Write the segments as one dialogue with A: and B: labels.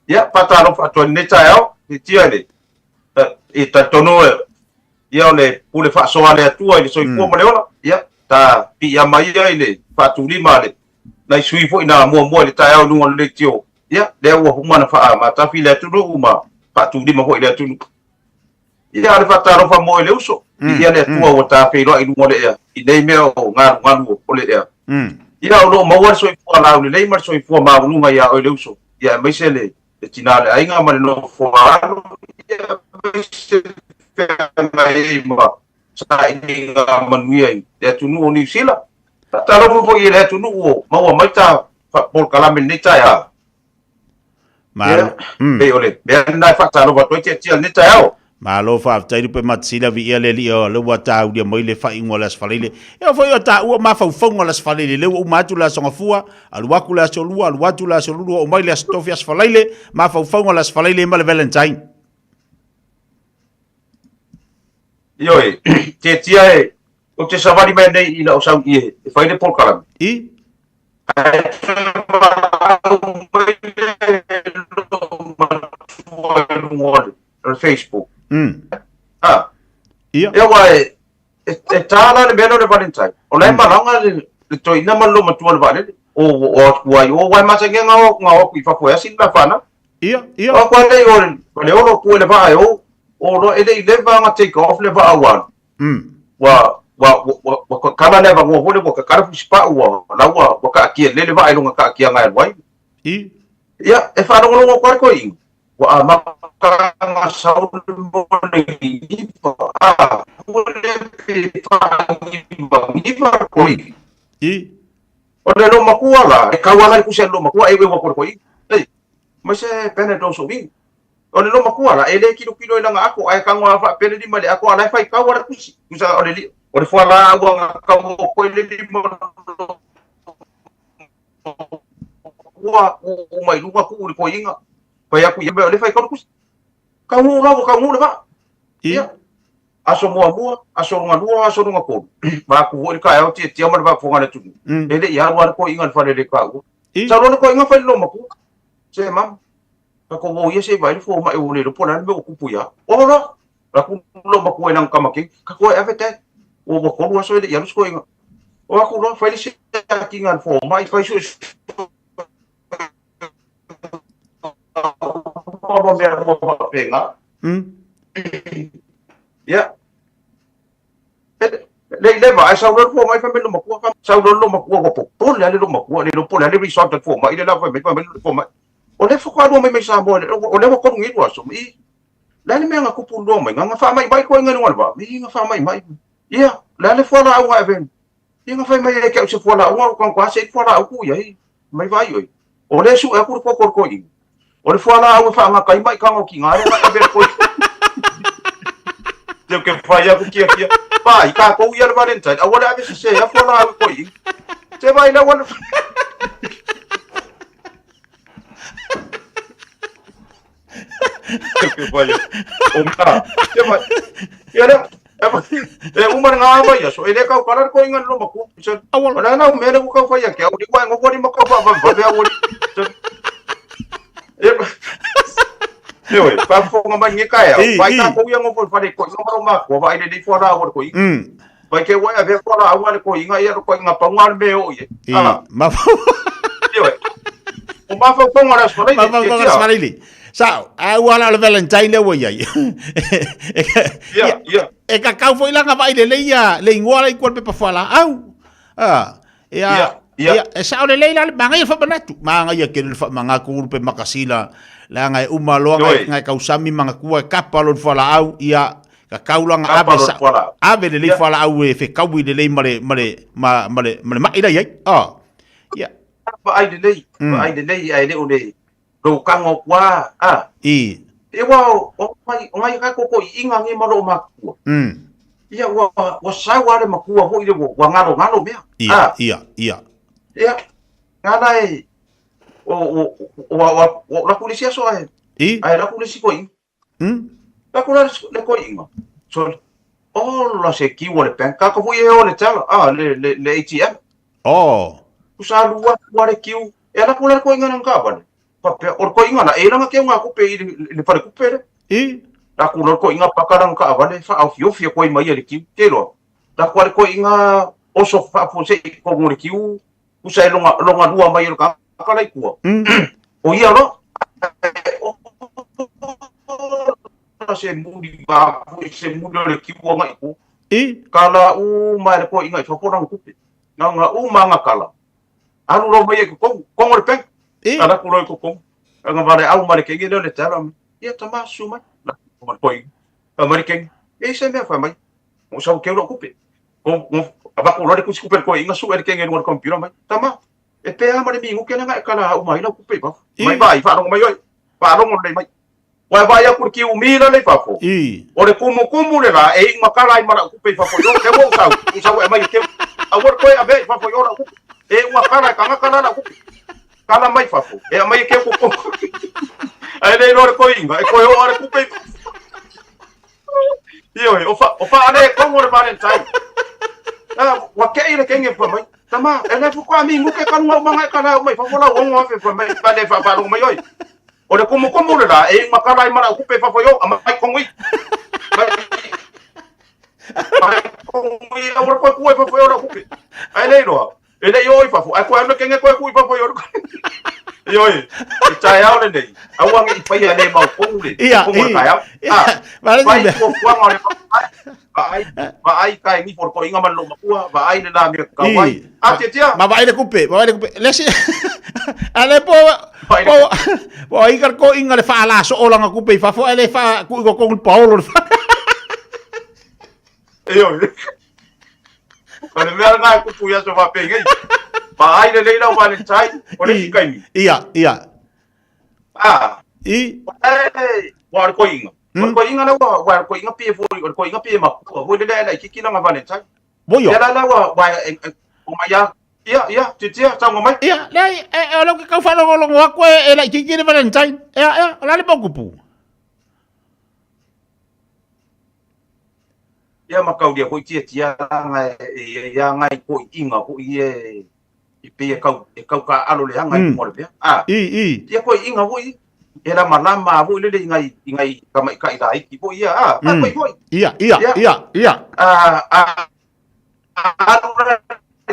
A: ia patalo fa ne tayo tia le e ta tono ia le pule fa so ale tua ile so i mo le ola ia ta pi ia mai ile fa tu lima le na sui fo ina mo le tayo nu le tio ia le wa huma na fa ma ta fi le tu uma fa tu lima fo ile tu ia le patalo fa mo le uso ia le tua o ta fe lo i mo le ia i nei me o ngaru o le ia ia o lo mo wa so i fo la le mar so i fo ma lu nga ia o le uso ia mai se le tinale ainga ma no fo ia mai se mai ma sa inga manuia ia tunu ni sila ta lo fo ia tunu o ma wa mai ta por kala men ni ta ya
B: ma
A: be ole be na fa ta lo va to tia ni ta ya
B: ma lo fa tai pe matsila vi ele li o lo wa ta u dia mai le fa ingo las falile e fo yo ta u ma fa fongo las falile le u ma tu la songa fua al wa kula so lu al wa tu la so lu o mai le stofias falile ma fa fongo las falile ma le valentine
A: yo te tia e o te savari mai nei ila o sau ie e fai le por kala
B: i
A: Facebook
B: ia
A: ia wa e tala le meno le valentine o le malanga le toina malo matua le vale o wa ma tanga nga ku fa foi assim na fana
B: ia
A: o kwa le o ku le va o no ele le va nga take off le va awan wa kama le va ngo le ka kara fuspa wa la wa ka ki le va ilunga ka ki nga wai ia e fa no kwa ko i wa ma ka nga sau mo le ipa mo le ipa ko i o le lo makua la e kawana ku se lo makua e we wa ko i ma se pene do so vi o le lo makua la e le kilo la nga ako ai ka ngwa fa pene di male ako ala fa ka wa ku si ku sa o le fa la wa ka mo ko le di mo wa o mai lu ku ko inga pa ya ku ye le fa ka ku ka mo le ba ia aso mua aso runga ko ba ku ho ka yo ti ma ba fonga le tu ele ya wa ko inga fa le ka u sa lo ko inga fa lo ma ku se mam ka ko wo ye se ba le fo ma e o le po na me o ku pu ya o lo la ku lo ma ku nang ka ma ki ka ko e vete o bo ko lo so le ya lo ko inga o ku lo fa le se ki ngal fo mai fa su o me mo pa penga ya le vai sau đó phố mai phải bên lồng cua sau đó lồng cua có phục tốt là lồng cua này lồng cua là resort được phố mai đây là phải bên phố mai ở đây phố qua đâu mai sao mua ở đây có con nghĩ quá sớm ý là mình ngã cúp luôn mình ngã pha mai bay coi ngay luôn vậy mình ngã pha mai yeah là phố là ngoài bên ngã pha mai cái kiểu phố là ngoài con quá sẽ phố là cũ vậy mai vai rồi ở đây số aku có coi ở đây phố là pha ngã cái mai càng kỳ ngã là bên coi Deu que vai aqui vai cá com o ir valentine agora a se já foi lá coi você vai lá quando que vai tá você vai era é uma nga vai isso ele cá o cara coi ngan lo maku olha não mera o cá vai aqui o digo ngo ko di maku vai vai Yo, pa fo nga man ngi kaya. Pai ta ko yang ngo fa de ko ngo ma ko vai de fora wa ko. Pai ke wa ave fora wa ko inga ya ko nga pa ngar me o ye.
B: Ma
A: yo. O ma fo ko ngara so
B: ma fa ko ngara li. Sao, a wala le valentine le wo ya.
A: Ya.
B: E ka ka foi la nga vai le ya, le ngora i ko pe pa fala. Au. Ya. E sao le leila manga fa banatu. Manga ya ke fa manga ku pe makasila. La ngai umaloa ngai kausami manga kua kapalo fala au ia ka kaulanga ave le fala au e fe kawi le mare ida ye ia
A: ba ai de nei ai le one do kango kwa e wa o mai ka ko inga ngi malo maku ia wa sawa le maku ho ile wa ngalo me
B: ia
A: ngana e o la polícia só é la polícia coi la polícia le coi so la se ki wole pen ka ko ye ole tala le ATM usa lua le ki e la polícia coi ngana ka ban Papel or ko inga na era nga ke nga kupe le pare kupe le. Da ku no ko inga pakarang ka avale fa au fio fio ko mai le ki ke lo. Da ko inga oso fa po se ko ngore ki u usai longa dua mai ka lai ku. O ia no. Se mudi ba se mudi le ki u ngai ku. Kala u mai ko inga fa porang kupe. Nga u manga kala. Anu ro mai ko ngore peng. Ada kulo ko kong ang vale au mare ke gelo le taram ia tama suma la ko koi mare ke se me fa mai mo sa ke lo kupe ko aba ko le ku kupe ko inga su er ke ngel ko piro mai tama e pe mare mi ngukena nga kala au mai la kupe ba mai bai fa ro mai oi fa ro mo le mai wa ba ya ku ki umi le fa fo o le kumu le la e inga kala ai mara kupe fa fo yo ke mo sa mai ke awor ko abe fa fo yo la kupe e inga kala ka kala la kupe kala mai fafo e mai ke ko ai nei no ko inga e ko yo ore kupe io o fa ane ko mo le valentine wa ke ile ke nge pa mai tama ene fu ko ami ngu ke kan mo manga kala mai fafo la wo fe pa mai pa le fa ro mai oi ore ko mo le la e makala ai mara kupe fafo yo mai ko ngui mai ko ngui ore ko ku fafo yo la kupe ai nei no ele yo fafo ai ko ane ke nge ko ku fafo yo Yoi, cahaya oleh deh. Awang ipai ada mau pungli.
B: Iya.
A: Baik ko kuang oleh baik kai ni por ko inga man lo makua, baik na dami kawai. Tia.
B: Baik na kupe. Lesi. Ale po ikar ko inga le fa ala so olang kupe fa fo ele fa ku ko kong Paulo.
A: Yoi. Kalau mereka nak ku punya so fa pengai. Baai le leila Valentine, ole kai ni.
B: Iya.
A: Wa ko inga. Ko inga na wa ko inga pe fo, ko inga pe ma. Ko le le kiki na Valentine.
B: Boyo.
A: Ya la wa o maya. Iya, titia sa ngomai.
B: Iya, lai lo ka fa lo wa ko e la kiki na Valentine. La le bokupu.
A: Ya makau dia ko tia ngai ko inga ko ie ipe kau ka alo le hanga mo le ia ko inga wo era malama wo le ngai kamai kai dai ki bo ia ko
B: iya
A: alo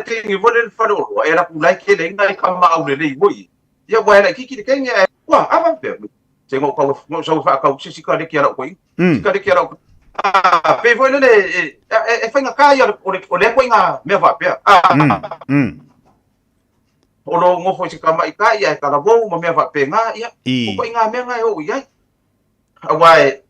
A: ke ngi wo le faro era ku lai ke le ngai kama au le bo ia wa era ki ke ngi wa aba pe se ngo ka mo so fa ka si ka de ki ara ko ka de ki ara pe foi le foi nga kaya o le ko inga me va pe o lo ngofo si kama ika ia kala vo ma me va pe nga ia ko inga me nga o ia awai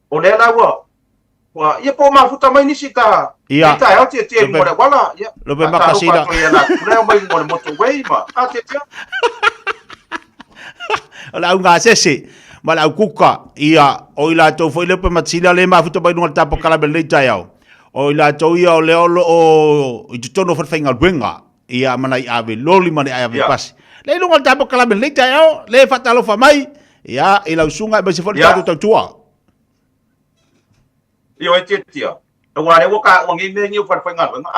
A: o le la wa ia po ma futa mai ni sika ita ya tie mo le wala ia
B: lo pe makasila
A: le mai mo le moto wei ma tie
B: la unga sese mala kuka ia o ila to foi le pe matsila le ma futa bai no tapo kala be le taiao o ila to ia o le o i tono fa finga wenga ia mana i ave loli mana i ave pas le lunga tapo kala be le taiao le fatalo fa mai ia ila usunga be se fa tatu tua
A: io e tia wa le ka wangi me ni fa finga wenga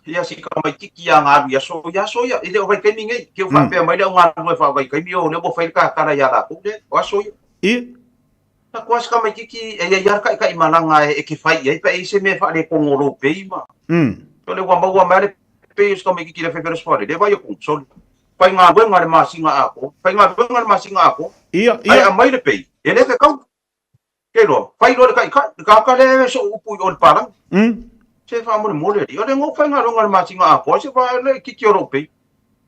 A: ia si ka mai kiki nga ya so ya ile o vai kai ninguém que eu fa pe mai le nga no fa vai kai mi o le bo fa ka kara ya la ku de wa so ta kuas ka mai kiki e ya kai malanga e ki fai e pe se me fa le kongoro pe ma to le wa mai pe ska mai kiki le fe pero sport de vai ku so pai nga le masinga ako
B: ia
A: ai mai le pe ele ke kau ke lo fai lo kai ka le so upu o parang se fa mo le dio le ngo fa nga lo ngal masinga ako se fa le kiki europe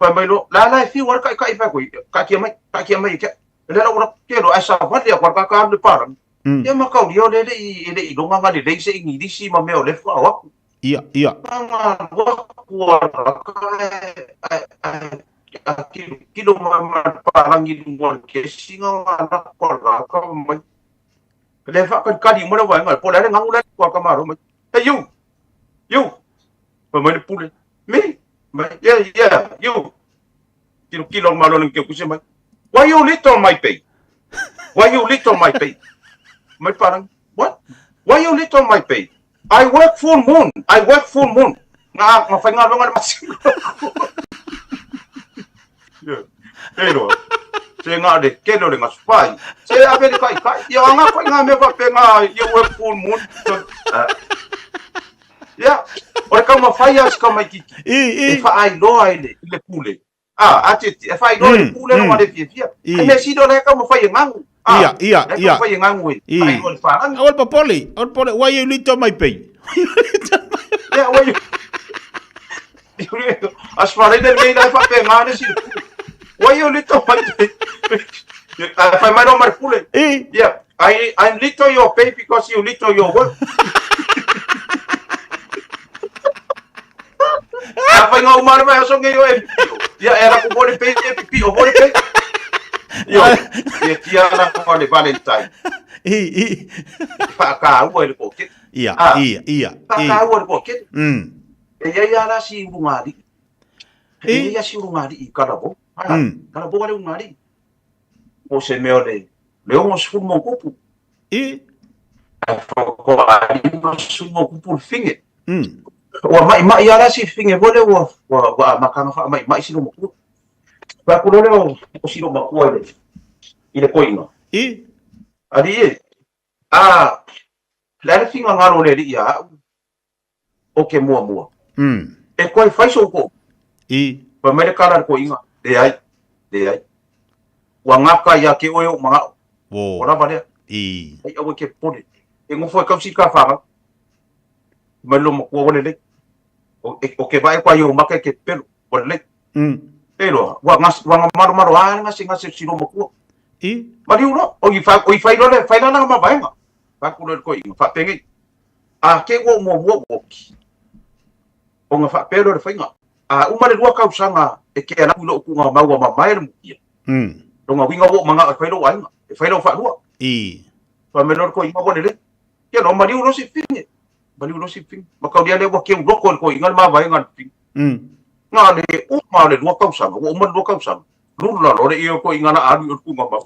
A: pa mai lo la fi war kai fa ku ka ki mai ke le ora ke lo asa va le kwa ka le parang ya ma ka dio le i lo nga le se ngi di si ma me o le fa wa
B: iya
A: nga wa kilo ma parang i mo ke singa na ko ka mai le fa ka di mo le wa nga po le nga ngula kwa ka maro mai you pa mai pule me yeah you kilo malo ng ke kusi mai why you little my pay mai parang what why you little my pay I work full moon nga fa nga lo nga masin Pero se nga de kelo de ngaspai. Se ave de kai kai. Ya nga ko nga me va penga you were full moon. Ya. Ora ka ma fai as ka mai ki. E fa ai lo ai le pule. Ati e fai lo le pule no de fia. E me si do le ka ma fai ngangu.
B: Ia.
A: Ka fai ngangu. Ai lo fa ngangu.
B: Awal papoli, why you lito mai pay?
A: Ya, why you as far as the way I fa ngane si. Why you little my if I might not pull it. Yeah, I little your pay because you little your work. Apa nga umar ba so ngayo ya era ko bole pay o bole pay. Yo, ye tia na ko de Valentine. Pa ka o le pocket.
B: Ia.
A: Pa ka o le pocket. Ya la si ngari. Ya si ngari I karabo. Karabo wale ngari. O se me ole. Leo mo su mo kupu. Ko ali mo su mo kupu finge. Wa mai ya la si finge vole wa makanga fa mai si mo kupu. Ba ko le o si mo ko ile. Ile ko ino. Ali la finga ngaro le ya. O ke mua. E koe fai so ko. Pa mere kala ko inga. De ai. Wa ngaka ya ke oyo mga. Ora vale. Ai awe ke pole. E ngo foi kausi ka fanga. Melo mo ko le. O ke vai kwa yo maka ke pelo. Wale le. Pero wa maro ngasi sino mo ko. Mari uno. O i fai lo le fai na ma baenga. Pa ku le ko inga. Fa pengi. Ke wo mo o nga fa pero de fainga uma le lua kausanga e ke ana ulo ku nga maua mamai le mukia nga winga wo manga failo wainga e failo fa lua fa menor ko inga wole le ke no mari ulo si finge makau dia le wa ke ulo ko inga ma vai nga ping nga le uma le lua kausanga wo uma lua kausanga lula lo le io ko inga na adu ku nga ma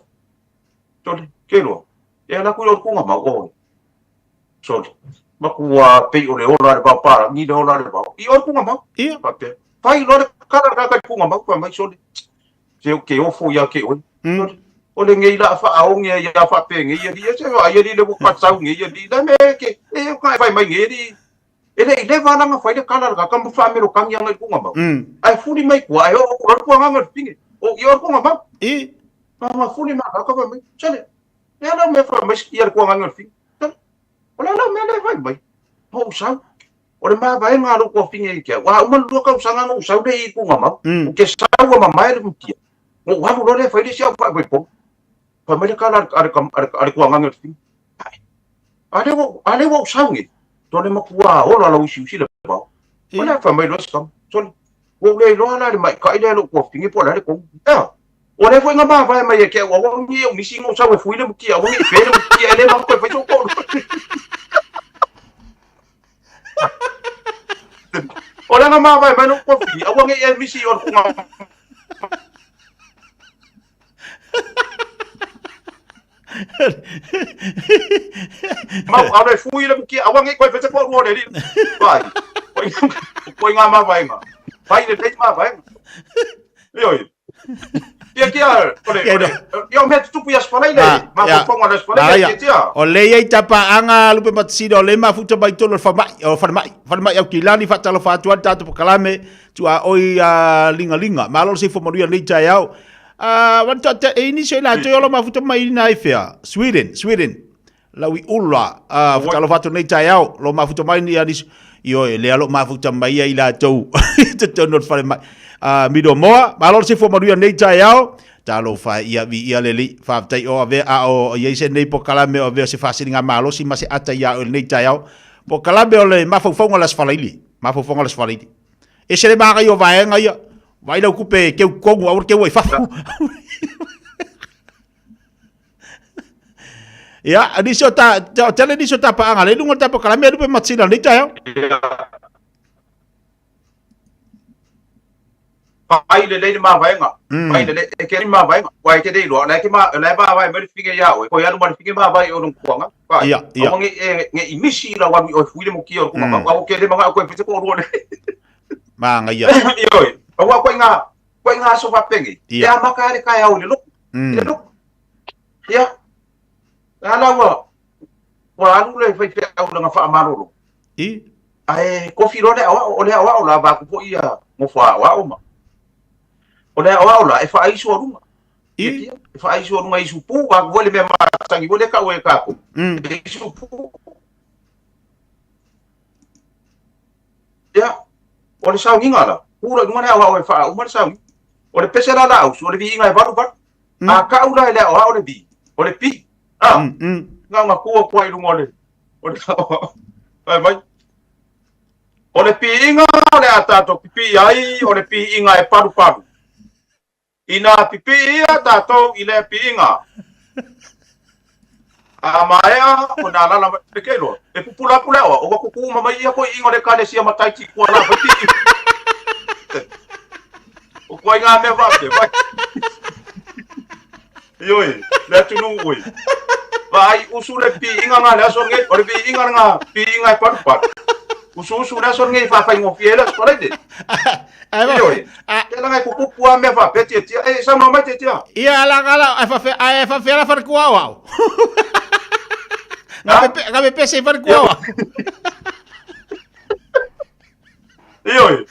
A: tole ke lo e ana ku lo ku nga ma o so makua pe o le ola de papa ni de ola de papa I or kunga ma pape fai lo de kara kunga ma pa mai sole se o ke o fo ya ke o le ngei la fa au nge ya fa pe nge ya se va ya di le ko sa nge ya di la me ke e ka fai mai nge di ele va na fai de kara ka kam fa me ro kam yang kunga ma ai fu di mai ko ai o kunga ma pinge o I or kunga ma ma fu di ma ka mai sole ya na me fa mai ya kunga ma pinge Ola la mele vai. Ho sa. Ora ma vai nga ro ko finge ke. Wa uma lu ka usanga no sa de I ku ngama. O ke sa wa ma mai mu ki. Mo wa lo le fai de sia fa po. Pa me ka ar ku nganga finge. Ale wo sa ngi. To le ma ku wa ola la usi le ba. Ola fa mai lo skam. So wo le lo ala mai ka ile lo ko finge po la ko. Ora foi nga ma vai mai ke wa ngi o mi si ngo sa we fui le mu ki. Wa ngi fe le mu ki ele ma ko fa so ko. Ora nga ma vai no kofi awang e misi or ku nga ma ora fui le ki awang e ko fa ko ro le vai ko nga ma vai nga vai le ma vai yo Ia kia, yo me tupu ya spalai le, ma fonga le spalai le kia.
B: O le ia tapa anga lupe matsida o le ma futa bai tolo farmai au kilani fatalo fatuan tatu pokalame tu a oi linga malo se fomoria le tai au. Wanto te inisio la to yo ma futa mai na ifea. Sweden. La wi ulla fatalo fatu le tai au, lo ma futa mai ni anis yo le alo ma futa mai ai la to. Te not farmai. Mido moa, malor se fomaria nei tai ao, talo fa ia vi ia leli, fa tai o ave a o ye se nei pokalame o ave se fasilinga malo si mase ata ia o nei tai ao. Pokalame o le mafofonga las falaili. E se le maga yo vaenga ia, vai la kupe ke kongu aur ke wai fa. Ya, adiso ta tele diso ta pa anga le lungo ta pokalame du pe matsina nei tai ao.
A: Pai le ma vai nga. Pai le ke ma vai nga. Wai ke dei lo, le ke ma le ba vai me finge ya o. Ko ya ma finge ma vai o no kuanga. Pai. O nge imisi la wa o fuile mo ki o kuma. Wa ke le ma ko pe ko ro le.
B: Ma nga ya.
A: Yo. Wa ko nga ko nga so papengi ya makare kaya o le lo ya ala wa anu le fai au nga fa amaro ai ko firo le awa o la ba ko ia mo fa wa o ma o le awa o la e fa ai so runga e fa ai so runga i supu wa vole me ma sangi vole ka o e ka ko e supu ya o le sau inga la pura ngone awa o fa o ma sau o le pese la la o le vi inga e varu a ka ula le o le vi o le pi nga ko ko ai ngole o le ai mai o le pi inga o le atato pipi ai o le pi inga e paru ina pipi ia tato i le pi inga a maea o na lala pe kelo e pupula o ko ku mama ia ko inga le kale sia matai ki ko la pati o ko inga me va te vai yoi le tunu oi vai usule pi inga nga le so nge o le pi inga nga pi inga e paru usu na so nge fa ngofiela so le de yoi ela ngai ku pua me va peti e sa mama te tia
B: ia la gala ai fa fera far kuau au Ngabe pese far kuau
A: yoi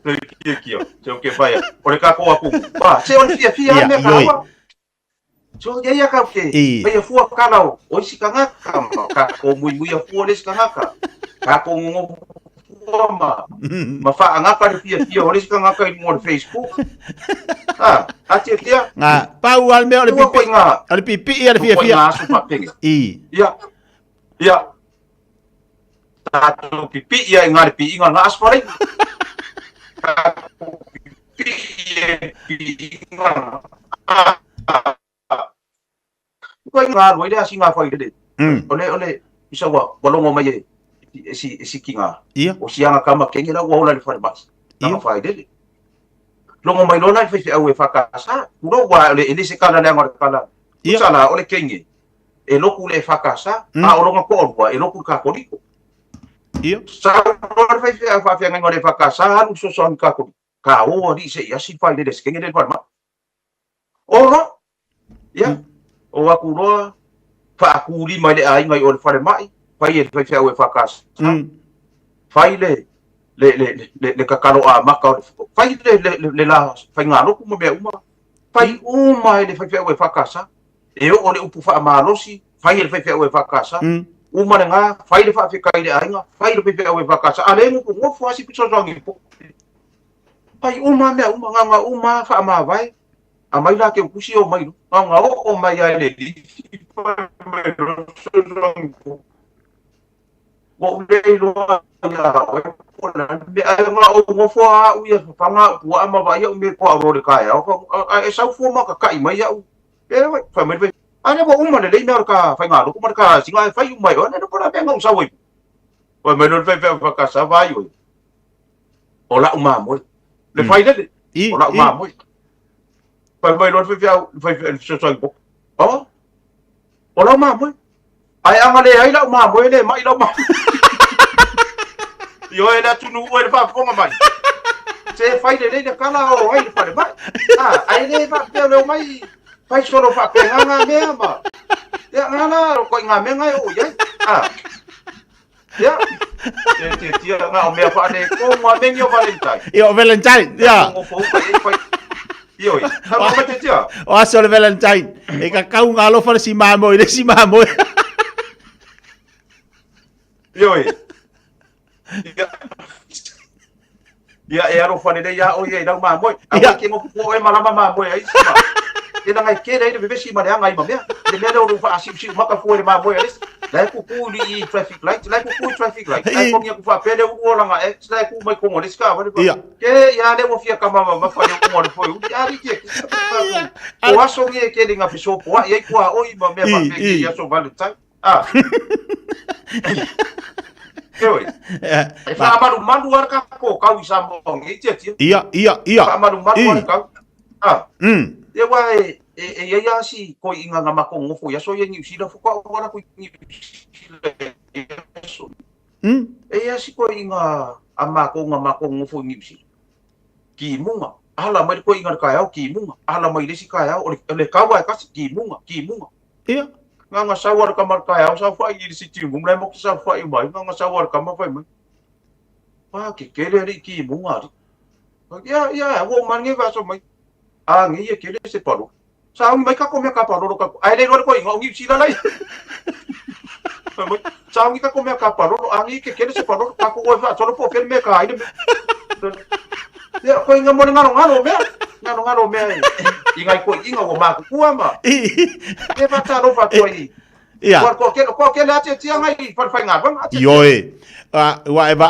A: Kio, so ke fai. Ore ka ko aku. Pa, se on fia me ka. So ya ka ke. Pai fu ka lao. O si ka ka ko mui fu le ka ka. Ka ko ngo ma fa nga ka fia o le ka ka i mo Facebook. A te tia.
B: Nga, pa wal me ole pipi. Ole pipi ia fia.
A: Ya. Tato pipi ia ngar pi nga aspare. Ko nga ro ida singa fa ide ole isa wa bolongo mai si kinga o sianga kama kengi la wa le fa bas na fa ide longo mai lona fa au e fa kasa ro wa le se kala le ngor kala sala ole kengi e loku le fa kasa a o longo ko wa e loku ka kodiko sa ro fa ngor le fa kasa anu so so ka ko ka o di se ya si fa ide kengi le fa ma oro ya o aku roa fa aku li mai le ai ngai o fa mai pai e fa o fa kas fai le kakalo a maka fai le la fai ngalo ku me uma fai uma le fai o fa kasa e o le upu fa malosi fai le fai o fa kasa uma nga fai le fa kai le ai nga fai le fai o fa kasa ale ngu ngo fo asi piso zongi fai uma me nga uma fa ma vai a mai la ke kusi o mai nga o mai ai le di mai ro so zongi o le lo ya o la me nga o ngo fo a u ya fa nga pu ama va ya me ko ro le kai o e sa fo ma ka kai mai ya u e fa me ane bo uma le me ka fa nga lo kuma ka singa fa yu mai o ne ko la benga sa we o me no fa ka sa va yu o la uma mo le fa ile o la uma mo fa me no fa so so bo o la uma mo ai anga le ai la uma mo le mai la uma yo era tu no o fa fonga mai se fai le kala o ai fa le mai ai le fa pe le mai fai solo fa pe nga me ma ya nga ko nga me nga o ya ya te nga o me fa le ko ma me yo valentine
B: ya
A: yo ha ma te tia
B: o aso le valentine e ka kau nga lo fa si mamo
A: yo ya ero fane de ya o ye da ma moi a ke ngo ko e malama ma moi ai sima e da ngai ke dai de besi ma ngai ma me de me do fa asi si ma ka fu le ma moi ai la ku li traffic light la ku traffic light ai ko ngia ku fa pele u la nga e la ku mai ko mo ska va ke ya le mo fia ka ma fa le ko mo fo u ya ri ke o aso ngie ke dinga fiso po ai ku a o i ma me fa pe ya so valentine Oi. Fa maru ar ka ko ka wi sa mo ngi ti.
B: Ia.
A: Fa maru ar ka. E wa ya si ko inga nga mako ngofo ya so ye ni usida fo ko ora ko ni. E ya si ko inga ama ko ngofo ngipsi ki munga ala mai ko ingar kaya ki munga ala mai desi kaya ole kawa kas ki munga
B: Iya.
A: nga sawar kamar kaya sa fa i si ti munga mo sa fa i mai nga sawar kamar fa mai pa ki kele ri ki munga ya wo man nge va so mai ngi ye kele se palo sa mai ka ko me ka palo ka ai le ko inga ngipsi la lai sa ngi ka ko me ka palo ngi ke kele se palo ka ko va so po fer me ka ai ya ko inga mo ngalo me ingai ko inga wo ma ku ama e va ta ro fa to i
B: Iya.
A: ko ke la te tia ngai fa nga bang
B: Yoi. Wa e ba.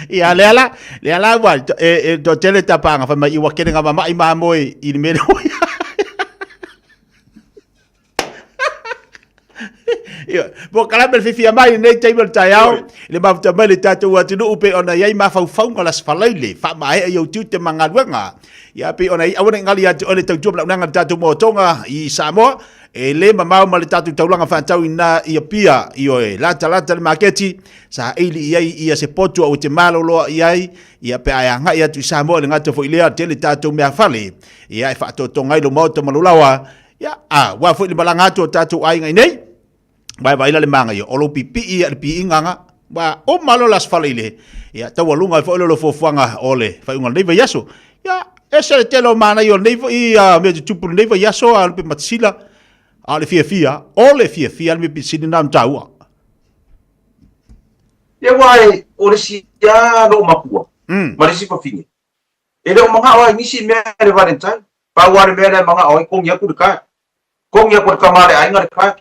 B: Ia le ala wa do tele tapanga fa mai wa kene nga mama i mamoi i me no. Bo kala bel fifi mai nei table tayao le ma tama le tatu wa tinu upe ona yai ma fau ngalas falaile fa mai yo tu te mangalwenga ya pe ona i awena ngali atu ole tau jumla nanga tatu mo tonga i Samoa e le mama ma le tatu taulanga fa tau ina ia pia io e lata le maketi sa ili ia se potu o te malo lo ia pe ai nga ia tu Samoa le ngata fo ile tele tatu me afale ia e fa to tonga lo mo to malulawa ya wa fo le balanga tatu ai ngai nei Vai le manga yo olo pipi ia pi inganga ba o malo las falile ya tawalunga fo lo fofuanga ole fa unga nei yaso ya ese telo mana yo nei ia me tupu nei yaso al pe matsila ale fia ole fia me pisini nam taua
A: ya wai ole si ya lo makua mari si pafingi ele o mga oi ni si me re valentine pa war me re mga oi kong ya ku ka mare ai ngar ka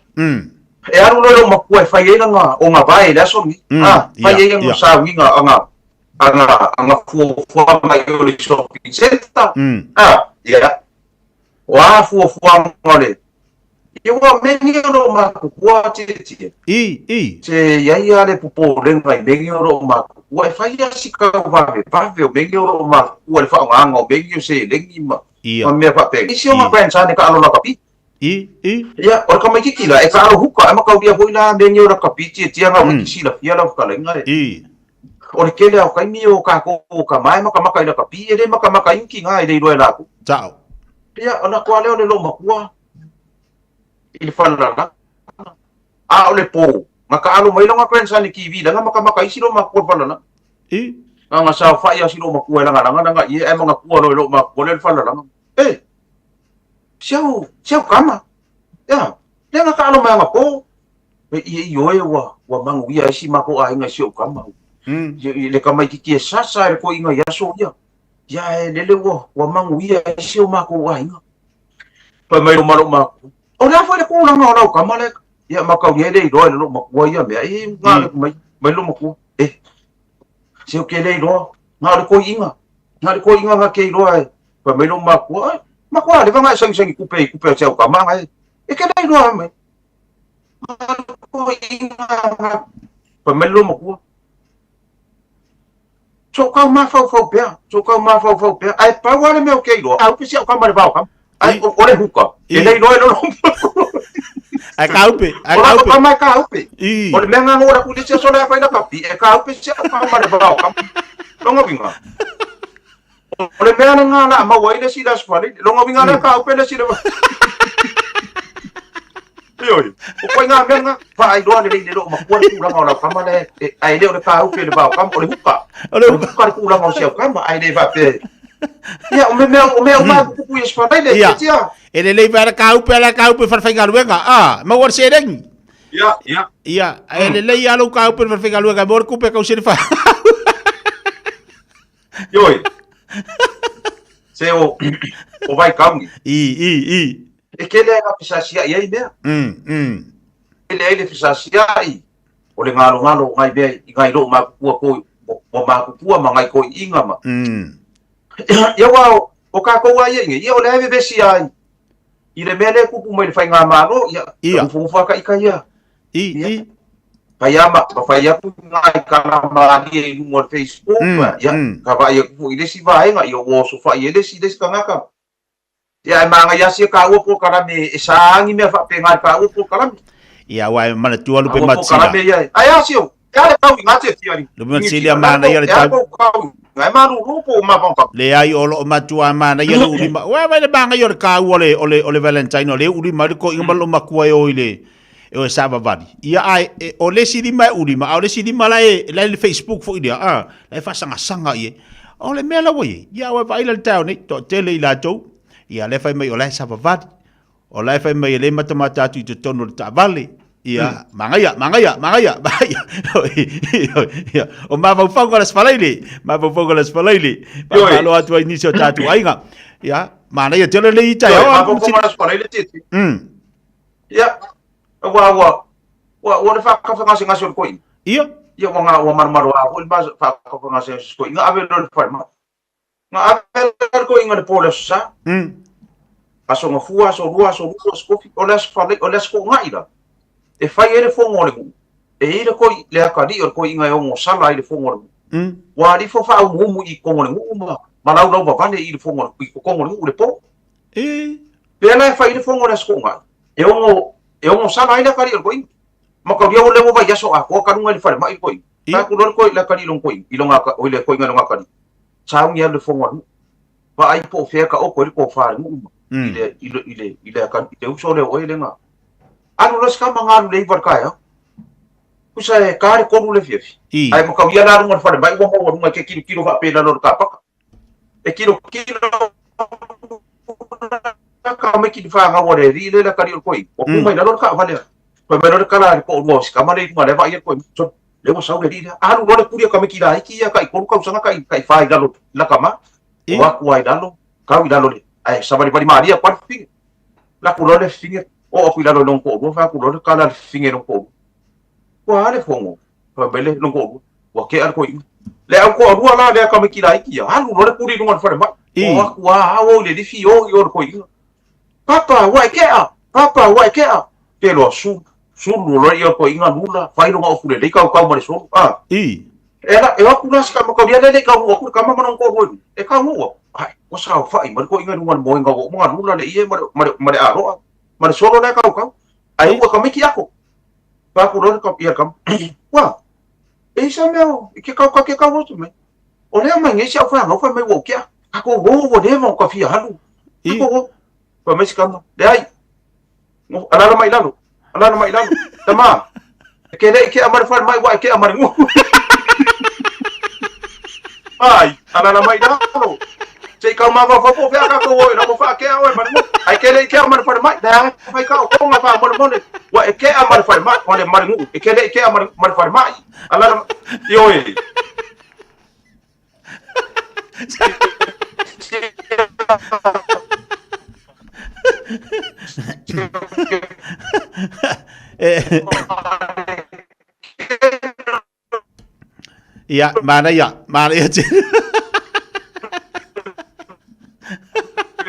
A: e aru lo makua fa ye nga o nga vai la so mi fa ye nga sa wi nga anga fu mai yo le shopping center ya wa fu ngole yo me ni lo makua ti se ya le pupo le ngai me ni lo makua fa ya si ka va ve me ni lo makua fa nga o me ni se le ni ma me fa pe isi o ma pensa ne ka lo la kapi ya or ka mai kila e ka ro huka ma ka dia boina me ni ora kapiti tia nga wi sila fia la ka lenga or kele o kai mi o ka ka mai ma ka ila kapi e ma ka inki nga e lo la ku
B: Ciao.
A: ya ona ko le lo makua il falla ole po maka alo mai longa kwen sa ni kiwi nga maka isi lo makua falla na nga sa fa ya silo makua nga ye e mga kuwa lo makua le falla na siau kama ya le nga ka alo mai nga po yo wa mangu ya isi mako ai nga siau kama le kama ki sasa ko inga ya so ya le wa mangu ya isi mako ai nga pa mai lo mako ora foi le kulang ora kama le ya maka ye le lo makua ya me nga mai lo makua siau ke le lo nga ko inga nga ke lo ai pa mai lo makua makua le vanga sang kupe siau kama ai e ke le lo mai ko inga pa mai lo makua so ka ma fau pe ai pa wa le me ke lo au pe siau kama le va kam ai ore huka e le lo
B: Ai kaupe.
A: Ora mai kaupe. Ora menga ora ku dise so le fa ina kapi e kaupe siau kama le va kam longa vinga ore menga nga na ma wai le si das fali longa vinga le kaupe le si le yo ko nga menga fa ai do le lo ma ku la ora kama le ai le kaupe le va kam ore huka ku la siau kama ai le va pe ya o me ku es fa le tia
B: ele le para kaupe fa fa luenga ma war sereng ia ele le ya lo kaupe fa fa luenga mor kupe ka usir fa
A: yo se o vai kaungi e ke le nga pisasia ia ime ele pisasia i o le ngalo ngai be ngai lo ma ku ko ma ngai ko inga ma ia wa o ka ko wa ia o le be si ai i le mele ku mai fai nga ma no ia fu ka ikaya Payama pafaya pu ngai kana mali no Facebook ya ka va ia ku ile si vai nga yo wo so fa ile si des kanga ka ya manga ya si ka wo ko kana me sangi me fa pe ngai ka wo ko kana
B: ia wai mana tua lupe
A: Awa
B: matsila
A: pokala me ia. Ai asio. Kale kau ngate tiari.
B: lupe matsila mana ia le
A: Ya
B: tau
A: kau. Ngai maru rupo ma pampa.
B: le ai olo matua mana ia le ulima wa le banga ia le kau ole Valentine le ulima le ko inga lo makua o ile e sa vavali ia ai o le silima ulima o le silima le Facebook fo ia le fa sanga ia o le mela we ia wa vai le tau ni to tele ila to ia le fa mai o le sa vavali o le fa mai le matamata tu te tono ta vale ia mangaya ia o ma va fa las falaile pa lo atu inicio tatu ainga ia mana ia tele le ita
A: Ya
B: ia
A: ma fa para ile titi. Ya. Wa fa ka fa ngasi ko in.
B: ia
A: Ia wa mar wa ko ba fa ka fa ngasi ko in. Ave do fa ma. Nga ave ko in le pole sa. Aso nga fua so rua skofi o les fa o les ko ngai da. E fai ele fongo le mu. E ile ko le akadi o ko inga o mo sala ile fongo le mu. Wa li fo fa o mu I ko le mu ma. Ma lau ba vale ile fongo I ko le mu le po. Pe na fai ile fongo le sko ngai. E o mo sala ile akadi o ko inga. Ma ka dia o le mo vai aso a ko ka nunga le fa ma I ko inga. Ta ku lo ko ile akadi lo ko inga. Ilo nga o ile ko inga lo akadi. Chau ngia le fongo le mu. Ba ai po fe ka o ko le ko fa le mu. Ile akadi te uso le o ile nga. Anu los ka mangalu le ivarkaya. Kusa e kare koru le fiefi. Ai mo kawia na runga fare mai mo runga ke kilo va pena no ka paka. E kilo ka me ki fa nga wore ri le la kari koi. O kuma ina no ka vale. Ko me no ka la ko mo ska ma le ma le va ia ko so le mo sa le ri. Anu no le kuria ka me ki la ki ya kai koru ka usanga kai fa ida lo la kama. Wa ku ai dalo. Ka ida lo le. Ai sa bari maria kwa fi. La ku lo le finge o cuidado non ko bo fa ku lo kala fingero ko wa le fongo fa bele non ko wa ke ar ko le au ko ru ala le ka me kila iki ya alu lo ku ri non fa ma wa o le di fi o yo ko papa wa ke a te lo su lo yo ko inga lula fa no o ku le ka mo le so era e aku nas ka mo ko le ka mo ku ka mo non ko bo e ka mo ai ko sa fa I mo ko inga no mo inga mo lula le ie ma aro ma solo na kau ai wa kami ki ako pa ku ro ka ia kam wa e sa meu ke kau ka ke kau tu me o le ma nge sia fa no fa me wo kia ako wo de mo ka fi halu ko pa me skam de ai no ala mai lalo tama ke le ke amar fa mai wa ke amar ngu ai ala mai lalo sei kau ma va fa po fa ka ko no mo fa ke o mar mo ai ke le ke amar fa mai da mai ka ko ma fa mo le wa ke amar fa mai o le mar ngu ke le ke amar fa mai ala yo
B: ia mana ia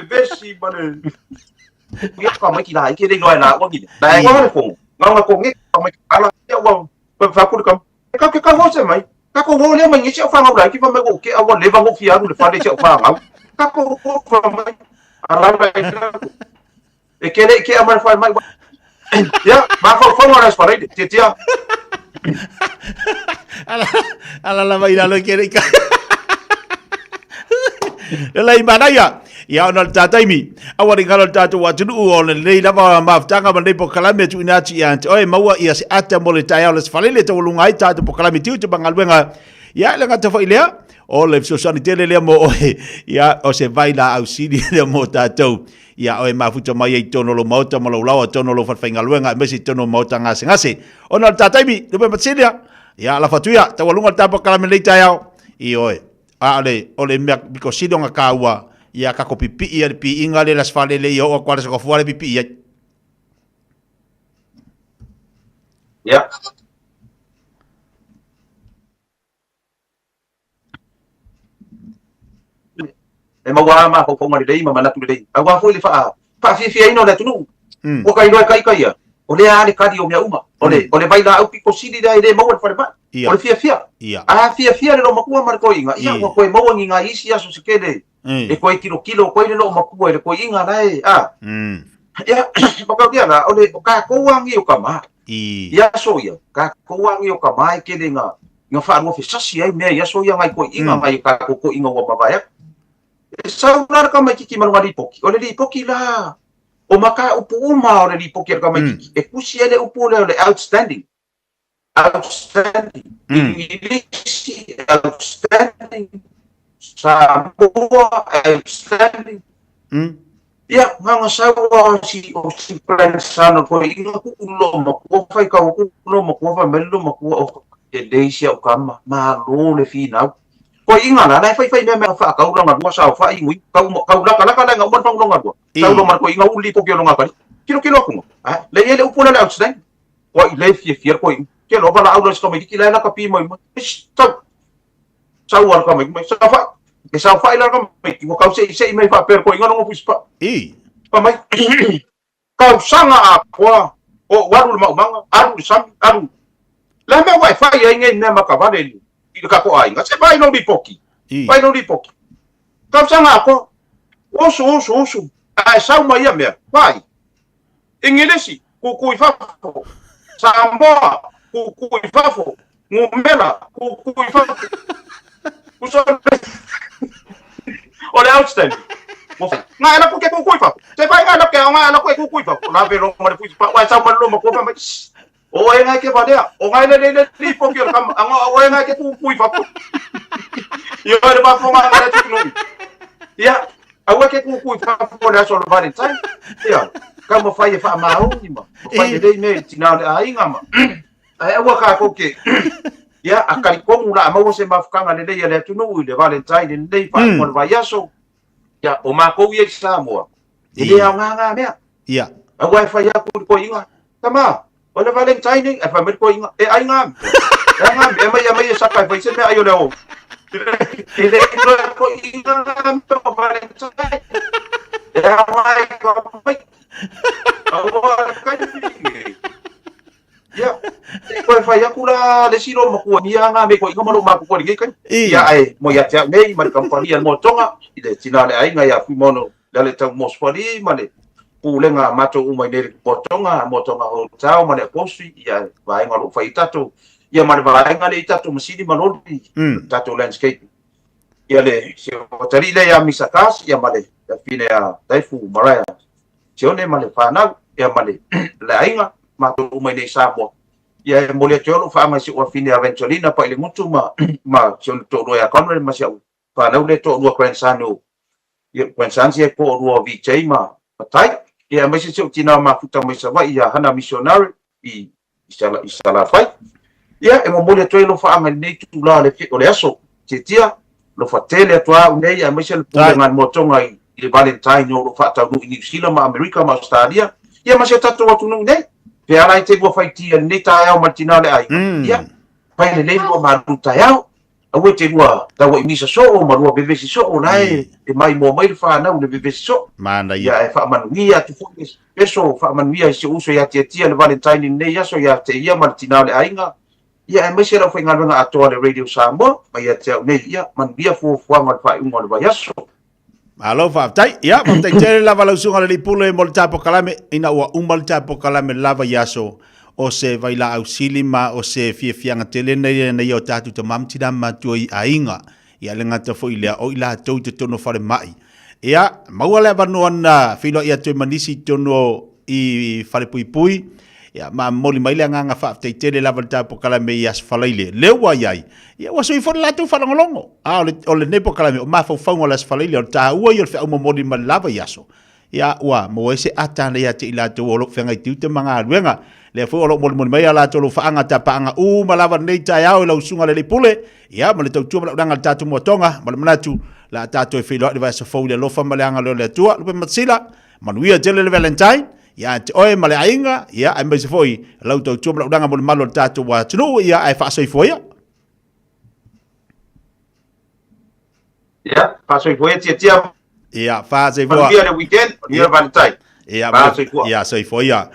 A: besi bane ya ka mai ki dai ke dei loi na wa gi dai wa ko nga ko ngi ka mai ala ya wa fa ku ka ho se mai ka ko ho le mai ngi che fa nga dai ki fa mai ko ke awa le va ko fi alu le fa de che fa nga ka ko fa mai ala mai e ke le ke amar fa mai ya ma fa mo ras para de tia
B: ala la vai la lo quiere ka la imana ya ona tataimi awari ngalo tatu watu o le leila ba maftanga ba lepo kalame tu inachi ant oi maua ia se ata mole tai ala falele to lunga ita to kalame tiu te bangalwenga ya le ngata fa ilea o le so sanitele le mo ya o se vai la ausili le mo tatu ya o mafuta mai i tono lo mota mo lo lawa tono lo fa fingalwenga mesi tono mota ngase ona tataimi le patsilia ya la fatuya tawalunga tapa kalame le tai i oi ale ole me biko sidonga kawa ya ka ko pipi ia pi inga le las fale le yo kwa se ko fuale pipi
A: ya e mawa ma ko ngari dei ma na tu dei awa foi le fa fi ino le tunu o kai no kai ya o le ale kadi o mia uma o le vai la au piko sidi dai de mawa fa ba o le fia le no makua mar ko inga ia ko e mawa nginga isi aso se kede e ko kilo ko le no makua le ko inga dai ya baka dia na o le ka ko wangi o kama ia so ia ka koangi o ka mai ke nga fa no fisasi ai me ia so ia ngai ko inga ngai ka ko inga wa mabaya saunar ka mai ki manwa lipoki o le lipoki la o maka upu uma o le lipoki ka mai ki e kusi ele upu le outstanding outstanding Samoa outstanding ia nganga sawa si grandson ko inga ku ulo mo fai ka ku ulo mo ko fa melo mo ko e leisia o kama malo le fina ko inga na fai me fa ka ulo nga sa fa ingui ka la nga mo fa ulo nga sa ulo man ko inga uli po kilo nga kilo ko le ele upula le outstanding ko le fier ko ke lo bala aulo sto me kila la ka pi mo stop sa war ka me sa fa ke sa fa ila ka me ko ka se me fa per ko inga no puspa pa mai ka sanga akwa o warul manga aru sam aru la me wifi ai ngai na makavale ni ka ko ai ngase vai no lipoki ka sanga akwa oso ai sa mai me vai ingilesi ku ifa Samboa, kuifafo, ngumela, kuifafo. Kusole. Ole outstanding. Nga ala ko ke kuifafo. Se vai ala ke nga ala ko kuifafo. La velo mo fu pa wa sa malo mo ko pa. O e nga ke vadea. O nga le tipo ke kam nga o e nga ke kuifafo. Yo le ba fo nga ala tikno. Ya, awa ke kuifafo la solo valentine. Ya. Kama fai fa mau ni ma fai dei me tina ai ngama ai wa ka ko ke ya akali ko mula ma se mafukanga le le tunu le valentine le fa mo va yaso ya o ma ko ye Samoa ile ya nganga me
B: ya
A: awa fa ya ko inga tama o le valentine e fa me ko inga e ai ngam ya mai sa ka fa se me ayo le o ile ko inga o valentine ya mai ko ya ko fa ya kula le siro mo ko ni nga me ko ngamo ma ko ni kan ya ai mo ya ta me ma kampani mo tonga ile tinale ai nga ya fu mono dale ta mo spali male pule nga mato uma ne motonga ho tao male posi ya vai ngalo fa itato ya ma vai ngale itato musidi malodi tato landscape ya le si tali le ya misakas ya male ya fine ya taifu maraya sione male fanau ya male la inga mato uma ne Samoa ya mole tolo fa ma si o fine eventualina pa ile mutu ma sion to do ya konre ma si fa na le to do pensano ya pensansi ko do VJ ma patai ya ma si tina ma futa ma sa vai ya hana missionary isala fai ya e mole tolo fa ma ne tu la le o le aso titia lo fa tele toa ne ya ma si le ngan motonga le valentine o fa ta no ni sila ma America ma Australia ya ma si tato watu no ne pe ala te go fighti ne ta ya martina le ai ya pa le lo ma ruta ya awe te wa ta wa misa so o ma ro bebe si so o nai e mai mo mai fa na le bebe so
B: manda
A: ya e fa manuia tu fu eso fa manuia si uso ya te le valentine ne ya so ya te ya martina le ai nga ya e mai se ra fa nga ato le radio Samoa mai ya te ne ya manuia fu ngal fa ngol ba ya so
B: alo fa tai ya mo te tele lava la sunga le pule mo tapo kalame ina wa umal tapo kalame lava yaso o se vai la ausili ma o se fianga tele nei yo tatu to mamti da matui ainga ya lenga te fo ile o ila to te tono fare mai ya mawala ba no na filo ia te manisi tono i fare pui ya ma moli mai le nga fa te tele lava tapo kalame yas falaile le wa yai ya wa so i for la tu fa longo o le nepo kalame o ma fa fa ngola as falaile o ta ua yo fe o modi ma lava yaso ya wa mo ese atana ya te ila to lo fe ngai tu te manga ruenga le fo lo modi mai ala to lo fa anga ta pa anga u ma lava nei ta ya o la usunga le pule ya ma le tau tu ma danga tatu mo tonga ma manatu la tatu e filo de va so fo le lo fa ma le anga lo le tua lo pe matsila manuia tele le valentine ya te oe male ainga ya ai mai se foi lau tau tu ma danga mo malo tatu wa tunu ya ai fa so foi
A: ya paso i foi tia
B: ya fa se foi
A: dia le weekend dia valentine
B: ya so foi ya